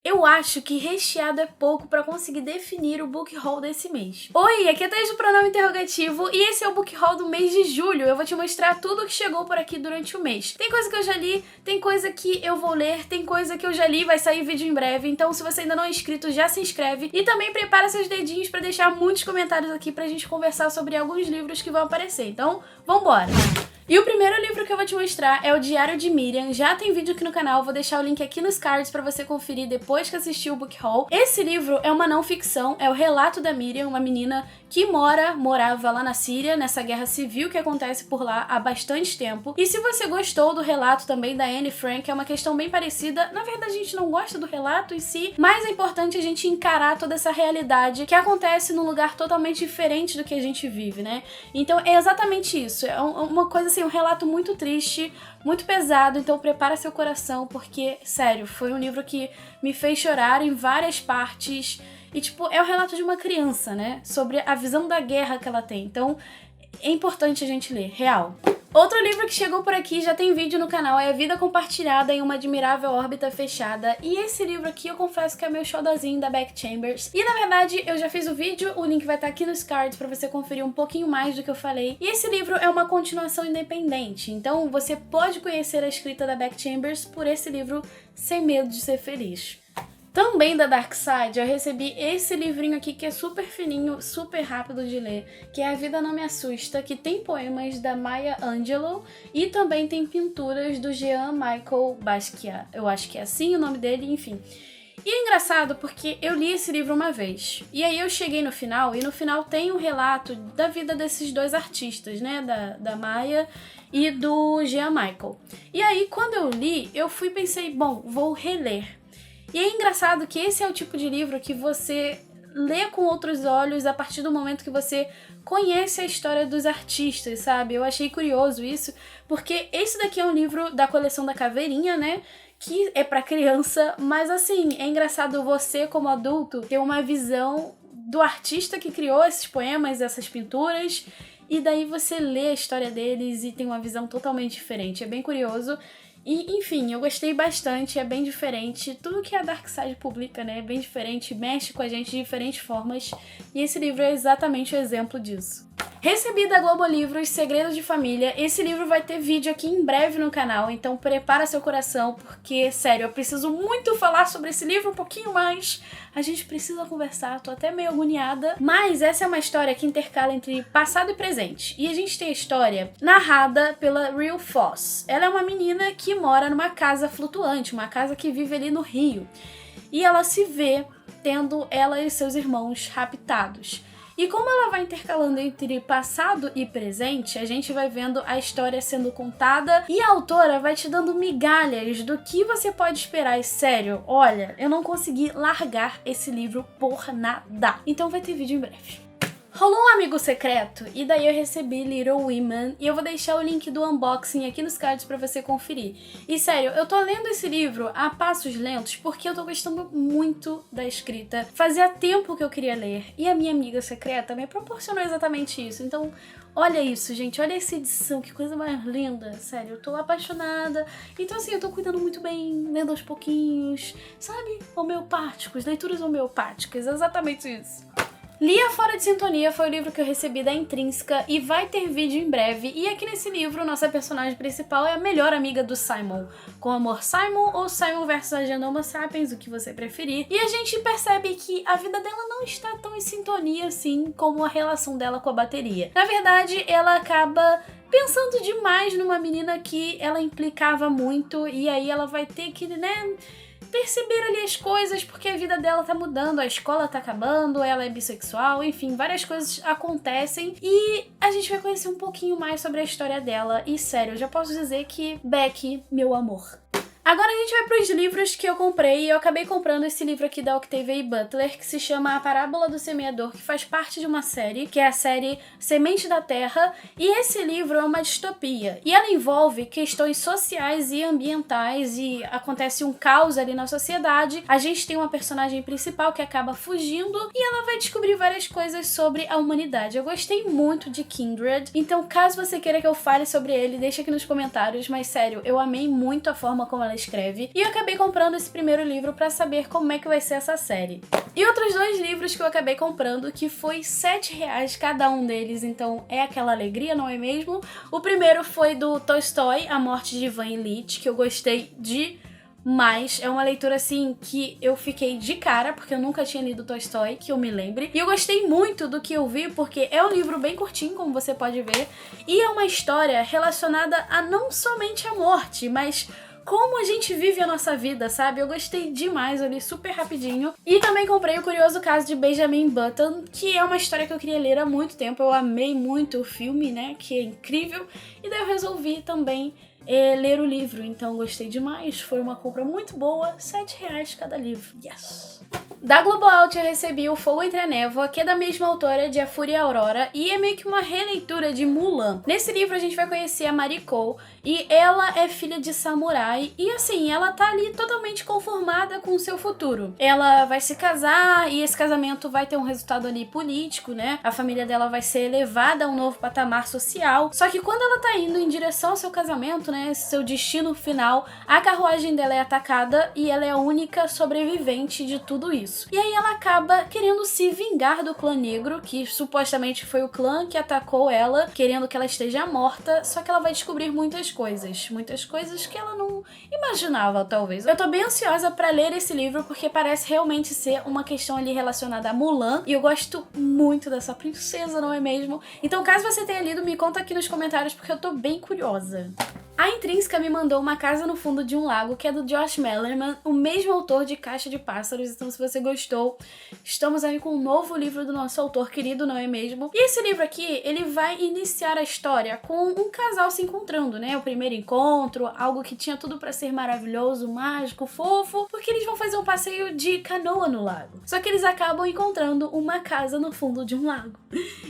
Eu acho que recheado é pouco pra conseguir definir o book haul desse mês. Oi, aqui é Thaís do Pronome Interrogativo e esse é o book haul do mês de julho. Eu vou te mostrar tudo o que chegou por aqui durante o mês. Tem coisa que eu já li, tem coisa que eu vou ler, tem coisa que eu já li, vai sair vídeo em breve. Então se você ainda não é inscrito, já se inscreve. E também prepara seus dedinhos pra deixar muitos comentários aqui pra gente conversar sobre alguns livros que vão aparecer. Então, vambora! E o primeiro livro que eu vou te mostrar é o Diário de Miriam. Já tem vídeo aqui no canal, vou deixar o link aqui nos cards pra você conferir depois que assistir o book haul. Esse livro é uma não ficção, é o relato da Miriam, uma menina que morava lá na Síria, nessa guerra civil que acontece por lá há bastante tempo. E se você gostou do relato também da Anne Frank, é uma questão bem parecida. Na verdade, a gente não gosta do relato em si, mas é importante a gente encarar toda essa realidade que acontece num lugar totalmente diferente do que a gente vive, né? Então é exatamente isso, é uma coisa assim, um relato muito triste, muito pesado, então prepara seu coração, porque, sério, foi um livro que me fez chorar em várias partes. E, tipo, é o relato de uma criança, né? Sobre a visão da guerra que ela tem. Então, é importante a gente ler, real. Outro livro que chegou por aqui, já tem vídeo no canal, é A Vida Compartilhada em uma Admirável Órbita Fechada. E esse livro aqui eu confesso que é meu xodózinho da Beck Chambers. E na verdade eu já fiz o vídeo, o link vai estar aqui nos cards pra você conferir um pouquinho mais do que eu falei. E esse livro é uma continuação independente, então você pode conhecer a escrita da Beck Chambers por esse livro sem medo de ser feliz. Também da Dark Side, eu recebi esse livrinho aqui que é super fininho, super rápido de ler, que é A Vida Não Me Assusta, que tem poemas da Maya Angelou e também tem pinturas do Jean-Michel Basquiat. Eu acho que é assim o nome dele, enfim. E é engraçado porque eu li esse livro uma vez, e aí eu cheguei no final, e no final tem um relato da vida desses dois artistas, né, da Maya e do Jean-Michel. E aí quando eu li, eu pensei, bom, vou reler. E é engraçado que esse é o tipo de livro que você lê com outros olhos a partir do momento que você conhece a história dos artistas, sabe? Eu achei curioso isso, porque esse daqui é um livro da coleção da Caveirinha, né? Que é pra criança, mas assim, é engraçado você como adulto ter uma visão do artista que criou esses poemas, essas pinturas, e daí você lê a história deles e tem uma visão totalmente diferente. É bem curioso. E, enfim, eu gostei bastante, é bem diferente. Tudo que a Dark Side publica, né, é bem diferente, mexe com a gente de diferentes formas. E esse livro é exatamente o exemplo disso. Recebi da Globo Livros Segredos de Família. Esse livro vai ter vídeo aqui em breve no canal, então prepara seu coração, porque, sério, eu preciso muito falar sobre esse livro um pouquinho mais. A gente precisa conversar, tô até meio agoniada. Mas essa é uma história que intercala entre passado e presente. E a gente tem a história narrada pela Real Foss. Ela é uma menina que mora numa casa flutuante, uma casa que vive ali no Rio. E ela se vê tendo ela e seus irmãos raptados. E como ela vai intercalando entre passado e presente, a gente vai vendo a história sendo contada e a autora vai te dando migalhas do que você pode esperar. E sério, olha, eu não consegui largar esse livro por nada. Então vai ter vídeo em breve. Rolou um amigo secreto e daí eu recebi Little Women e eu vou deixar o link do unboxing aqui nos cards pra você conferir. E sério, eu tô lendo esse livro a passos lentos porque eu tô gostando muito da escrita. Fazia tempo que eu queria ler e a minha amiga secreta me proporcionou exatamente isso. Então, olha isso, gente, olha essa edição, que coisa mais linda. Sério, eu tô apaixonada. Então assim, eu tô cuidando muito bem, lendo aos pouquinhos, sabe? Homeopáticos, leituras homeopáticas, exatamente isso. Lia Fora de Sintonia foi o livro que eu recebi da Intrínseca e vai ter vídeo em breve. E aqui nesse livro, nossa personagem principal é a melhor amiga do Simon. Com Amor Simon ou Simon versus Agenda Homo Sapiens, o que você preferir. E a gente percebe que a vida dela não está tão em sintonia assim como a relação dela com a bateria. Na verdade, ela acaba pensando demais numa menina que ela implicava muito e aí ela vai ter que, né, perceber ali as coisas, porque a vida dela tá mudando, a escola tá acabando, ela é bissexual, enfim, várias coisas acontecem e a gente vai conhecer um pouquinho mais sobre a história dela. E sério, eu já posso dizer que Beck, meu amor. Agora a gente vai para os livros que eu comprei, e eu acabei comprando esse livro aqui da Octavia E. Butler, que se chama A Parábola do Semeador, que faz parte de uma série, que é a série Semente da Terra, e esse livro é uma distopia, e ela envolve questões sociais e ambientais, e acontece um caos ali na sociedade. A gente tem uma personagem principal que acaba fugindo, e ela vai descobrir várias coisas sobre a humanidade. Eu gostei muito de Kindred, então caso você queira que eu fale sobre ele, deixa aqui nos comentários, mas sério, eu amei muito a forma como ela ela escreve, e eu acabei comprando esse primeiro livro pra saber como é que vai ser essa série. E outros 2 livros que eu acabei comprando, que foi R$7 cada um deles, então é aquela alegria, não é mesmo? O primeiro foi do Tolstói, A Morte de Ivan Ilitch, que eu gostei demais. É uma leitura assim que eu fiquei de cara, porque eu nunca tinha lido Tolstói, que eu me lembre. E eu gostei muito do que eu vi, porque é um livro bem curtinho, como você pode ver, e é uma história relacionada a não somente a morte, mas como a gente vive a nossa vida, sabe? Eu gostei demais, eu li super rapidinho. E também comprei O Curioso Caso de Benjamin Button, que é uma história que eu queria ler há muito tempo. Eu amei muito o filme, né? Que é incrível. E daí eu resolvi também ler o livro, então gostei demais. Foi uma compra muito boa, R$7 cada livro. Yes! Da Globo Out eu recebi O Fogo Entre a Névoa, que é da mesma autora de A Fúria e a Aurora, e é meio que uma releitura de Mulan. Nesse livro a gente vai conhecer a Mariko, e ela é filha de samurai, e assim, ela tá ali totalmente conformada com o seu futuro. Ela vai se casar, e esse casamento vai ter um resultado ali político, né? A família dela vai ser elevada a um novo patamar social, só que quando ela tá indo em direção ao seu casamento, né, seu destino final, a carruagem dela é atacada, e ela é a única sobrevivente de tudo isso. E aí ela acaba querendo se vingar do clã negro, que supostamente foi o clã que atacou ela, querendo que ela esteja morta, só que ela vai descobrir muitas coisas que ela não imaginava, talvez. Eu tô bem ansiosa pra ler esse livro, porque parece realmente ser uma questão ali relacionada a Mulan, e eu gosto muito dessa princesa, não é mesmo? Então, caso você tenha lido, me conta aqui nos comentários, porque eu tô bem curiosa. A Intrínseca me mandou Uma Casa no Fundo de um Lago, que é do Josh Malerman, o mesmo autor de Caixa de Pássaros. Então, se você gostou, estamos aí com um novo livro do nosso autor querido, não é mesmo? E esse livro aqui, ele vai iniciar a história com um casal se encontrando, né? O primeiro encontro, algo que tinha tudo pra ser maravilhoso, mágico, fofo, porque eles vão fazer um passeio de canoa no lago. Só que eles acabam encontrando uma casa no fundo de um lago.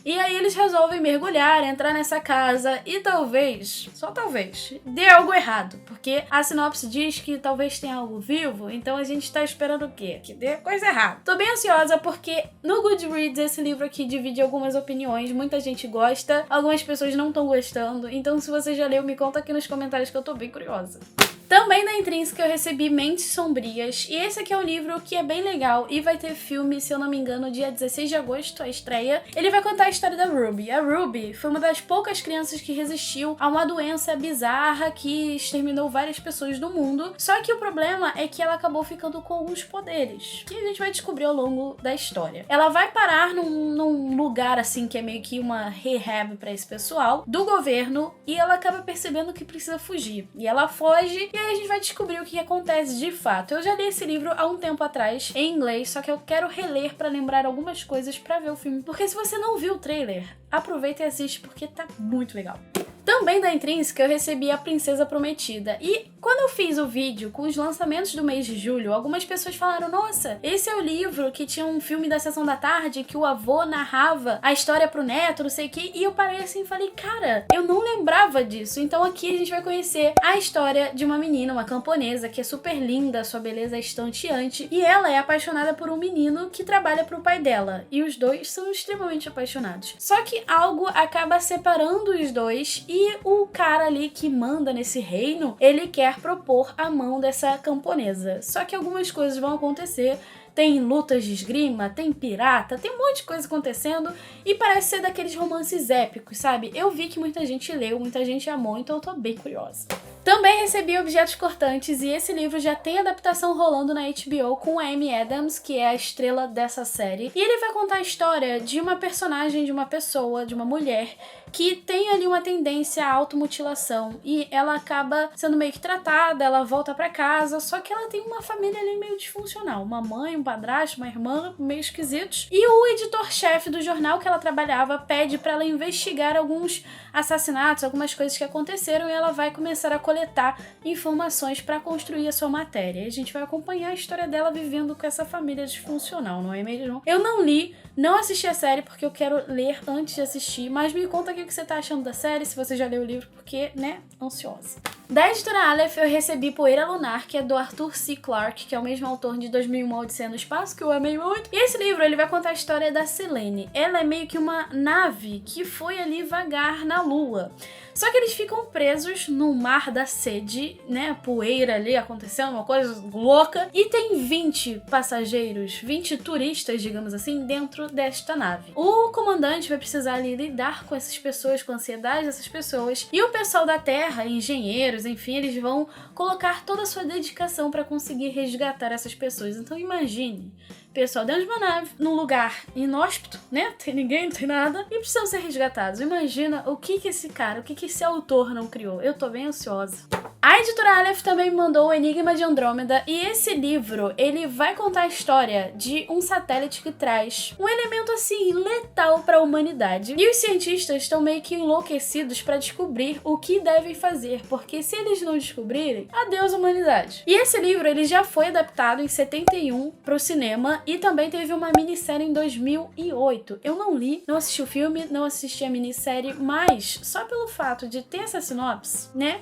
E aí eles resolvem mergulhar, entrar nessa casa e talvez, só talvez, dê algo errado, porque a sinopse diz que talvez tenha algo vivo, então a gente tá esperando o quê? Que dê coisa errada. Tô bem ansiosa porque no Goodreads esse livro aqui divide algumas opiniões, muita gente gosta, algumas pessoas não estão gostando, então se você já leu, me conta aqui nos comentários que eu tô bem curiosa. Também da Intrínseca eu recebi Mentes Sombrias, e esse aqui é um livro que é bem legal e vai ter filme, se eu não me engano, dia 16 de agosto, a estreia. Ele vai contar a história da Ruby. A Ruby foi uma das poucas crianças que resistiu a uma doença bizarra que exterminou várias pessoas do mundo, só que o problema é que ela acabou ficando com alguns poderes, que a gente vai descobrir ao longo da história. Ela vai parar num lugar assim, que é meio que uma rehab pra esse pessoal, do governo, e ela acaba percebendo que precisa fugir. E ela foge, e aí a gente vai descobrir o que acontece de fato. Eu já li esse livro há um tempo atrás, em inglês, só que eu quero reler pra lembrar algumas coisas pra ver o filme. Porque se você não viu o trailer, aproveita e assiste, porque tá muito legal. Também da Intrínseca eu recebi A Princesa Prometida, e quando eu fiz o vídeo com os lançamentos do mês de julho, algumas pessoas falaram: nossa, esse é o livro que tinha um filme da Sessão da Tarde que o avô narrava a história pro neto, não sei o que, e eu parei assim e falei, cara, eu não lembrava disso. Então aqui a gente vai conhecer a história de uma menina, uma camponesa, que é super linda, sua beleza é estonteante, e ela é apaixonada por um menino que trabalha pro pai dela, e os dois são extremamente apaixonados. Só que algo acaba separando os dois, e o cara ali que manda nesse reino, ele quer propor a mão dessa camponesa. Só que algumas coisas vão acontecer, tem lutas de esgrima, tem pirata, tem um monte de coisa acontecendo, e parece ser daqueles romances épicos, sabe? Eu vi que muita gente leu, muita gente amou, então eu tô bem curiosa. Também recebi Objetos Cortantes, e esse livro já tem adaptação rolando na HBO com a Amy Adams, que é a estrela dessa série. E ele vai contar a história de uma personagem, de uma pessoa, de uma mulher, que tem ali uma tendência à automutilação, e ela acaba sendo meio que tratada, ela volta pra casa, só que ela tem uma família ali meio disfuncional, uma mãe, um padrasto, uma irmã, meio esquisitos, e o editor-chefe do jornal que ela trabalhava pede pra ela investigar alguns assassinatos, algumas coisas que aconteceram, e ela vai começar a coletar informações pra construir a sua matéria. E a gente vai acompanhar a história dela vivendo com essa família disfuncional, não é mesmo? Eu não li, não assisti a série porque eu quero ler antes de assistir, mas me conta aqui o que você tá achando da série, se você já leu o livro, porque, né, ansiosa. Da editora Aleph eu recebi Poeira Lunar, que é do Arthur C. Clarke, que é o mesmo autor de 2001 Odisseia no Espaço, que eu amei muito. E esse livro ele vai contar a história da Selene. Ela é meio que uma nave que foi ali vagar na Lua. Só que eles ficam presos no mar da sede, né? Poeira ali acontecendo, uma coisa louca. E tem 20 passageiros, 20 turistas, digamos assim, dentro desta nave. O comandante vai precisar ali lidar com essas pessoas, com a ansiedade dessas pessoas. E o pessoal da Terra, engenheiros, enfim, eles vão colocar toda a sua dedicação para conseguir resgatar essas pessoas. Então imagine, pessoal dentro de uma nave, num lugar inóspito, né? Tem ninguém, não tem nada, e precisam ser resgatados. Imagina o que esse cara, o que esse autor não criou. Eu tô bem ansiosa. A editora Aleph também me mandou o Enigma de Andrômeda, e esse livro, ele vai contar a história de um satélite que traz um elemento assim letal para a humanidade. E os cientistas estão meio que enlouquecidos para descobrir o que devem fazer, porque se eles não descobrirem, adeus humanidade. E esse livro, ele já foi adaptado em 71 para o cinema e também teve uma minissérie em 2008. Eu não li, não assisti o filme, não assisti a minissérie, mas só pelo fato de ter essa sinopse, né?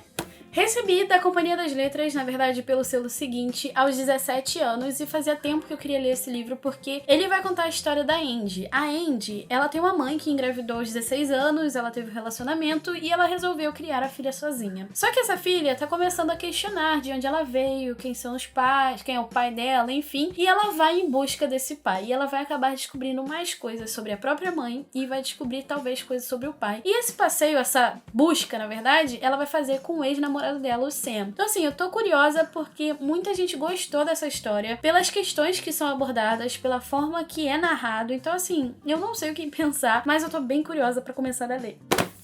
Recebi da Companhia das Letras, na verdade pelo selo seguinte, aos 17 anos, e fazia tempo que eu queria ler esse livro porque ele vai contar a história da Andy. A Andy, ela tem uma mãe que engravidou aos 16 anos, ela teve um relacionamento e ela resolveu criar a filha sozinha. Só que essa filha tá começando a questionar de onde ela veio, quem são os pais, quem é o pai dela, enfim, e ela vai em busca desse pai. E ela vai acabar descobrindo mais coisas sobre a própria mãe e vai descobrir talvez coisas sobre o pai. E esse passeio, essa busca, na verdade, ela vai fazer com o ex-namorado dela, o Sam. Então assim, eu tô curiosa porque muita gente gostou dessa história, pelas questões que são abordadas, pela forma que é narrado. Então assim, eu não sei o que pensar, mas eu tô bem curiosa pra começar a ler.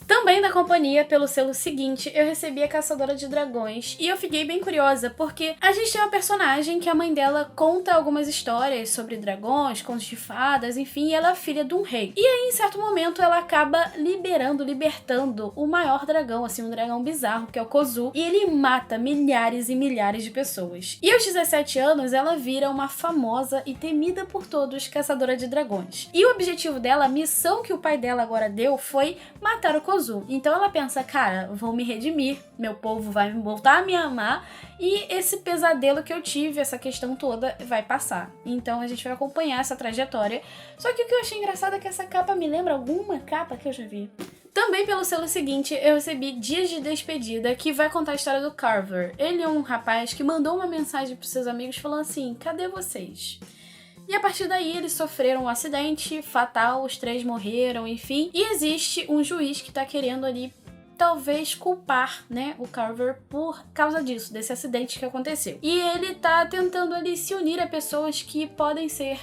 Também da companhia, pelo selo seguinte, eu recebi a Caçadora de Dragões e eu fiquei bem curiosa porque a gente tem uma personagem que a mãe dela conta algumas histórias sobre dragões, contos de fadas, enfim, e ela é filha de um rei. E aí, em certo momento, ela acaba libertando o maior dragão, assim, um dragão bizarro, que é o Kozu, e ele mata milhares e milhares de pessoas. E aos 17 anos, ela vira uma famosa e temida por todos Caçadora de Dragões. E o objetivo dela, a missão que o pai dela agora deu, foi matar o Kozu. Então ela pensa, cara, vou me redimir, meu povo vai voltar a me amar e esse pesadelo que eu tive, essa questão toda, vai passar. Então a gente vai acompanhar essa trajetória. Só que o que eu achei engraçado é que essa capa me lembra alguma capa que eu já vi. Também pelo selo seguinte, eu recebi Dias de Despedida, que vai contar a história do Carver. Ele é um rapaz que mandou uma mensagem pros seus amigos falando assim, cadê vocês? E a partir daí eles sofreram um acidente fatal, os 3 morreram, enfim. E existe um juiz que tá querendo ali, talvez, culpar, né, o Carver por causa disso, desse acidente que aconteceu. E ele tá tentando ali se unir a pessoas que podem ser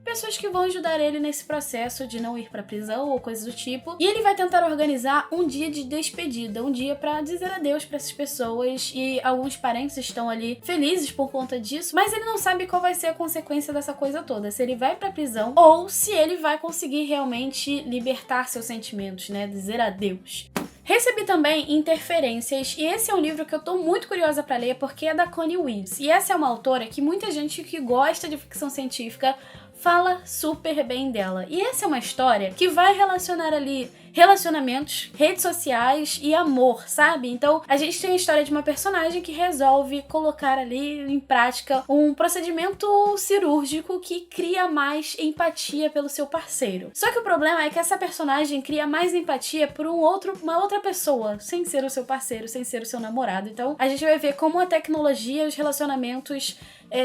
pessoas que vão ajudar ele nesse processo de não ir pra prisão ou coisa do tipo. E ele vai tentar organizar um dia de despedida, um dia pra dizer adeus pra essas pessoas, e alguns parentes estão ali felizes por conta disso, mas ele não sabe qual vai ser a consequência dessa coisa toda, se ele vai pra prisão ou se ele vai conseguir realmente libertar seus sentimentos, né, dizer adeus. Recebi também Interferências, e esse é um livro que eu tô muito curiosa pra ler porque é da Connie Weaves, e essa é uma autora que muita gente que gosta de ficção científica fala super bem dela. E essa é uma história que vai relacionar ali relacionamentos, redes sociais e amor, sabe? Então a gente tem a história de uma personagem que resolve colocar ali em prática um procedimento cirúrgico que cria mais empatia pelo seu parceiro. Só que o problema é que essa personagem cria mais empatia por uma outra pessoa, sem ser o seu parceiro, sem ser o seu namorado. Então a gente vai ver como a tecnologia e os relacionamentos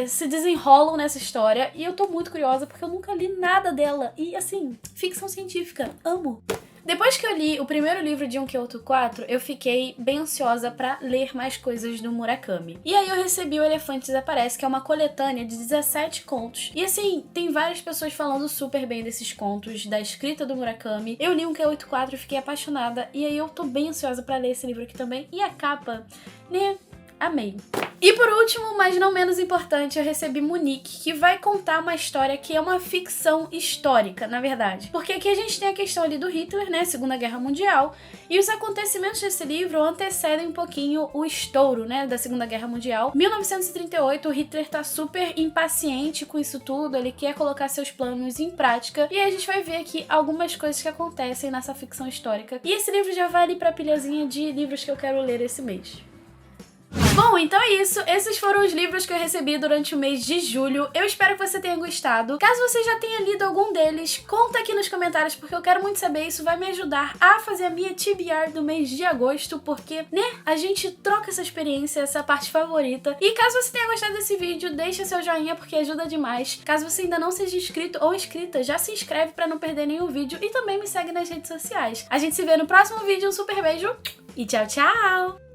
se desenrolam nessa história, e eu tô muito curiosa porque eu nunca li nada dela. E assim, ficção científica, amo! Depois que eu li o primeiro livro de Kyoto 4, eu fiquei bem ansiosa pra ler mais coisas do Murakami. E aí eu recebi O Elefante Desaparece, que é uma coletânea de 17 contos. E assim, tem várias pessoas falando super bem desses contos, da escrita do Murakami. Eu li Kyoto 4 e fiquei apaixonada, e aí eu tô bem ansiosa pra ler esse livro aqui também. E a capa, né? Amei. E por último, mas não menos importante, eu recebi Munique, que vai contar uma história que é uma ficção histórica, na verdade. Porque aqui a gente tem a questão ali do Hitler, né, Segunda Guerra Mundial, e os acontecimentos desse livro antecedem um pouquinho o estouro, né, da Segunda Guerra Mundial. 1938, o Hitler tá super impaciente com isso tudo, ele quer colocar seus planos em prática, e aí a gente vai ver aqui algumas coisas que acontecem nessa ficção histórica. E esse livro já vai ali pra pilhazinha de livros que eu quero ler esse mês. Bom, então é isso. Esses foram os livros que eu recebi durante o mês de julho. Eu espero que você tenha gostado. Caso você já tenha lido algum deles, conta aqui nos comentários, porque eu quero muito saber. Isso vai me ajudar a fazer a minha TBR do mês de agosto, porque, né, a gente troca essa experiência, essa parte favorita. E caso você tenha gostado desse vídeo, deixa seu joinha, porque ajuda demais. Caso você ainda não seja inscrito ou inscrita, já se inscreve pra não perder nenhum vídeo e também me segue nas redes sociais. A gente se vê no próximo vídeo. Um super beijo e tchau, tchau!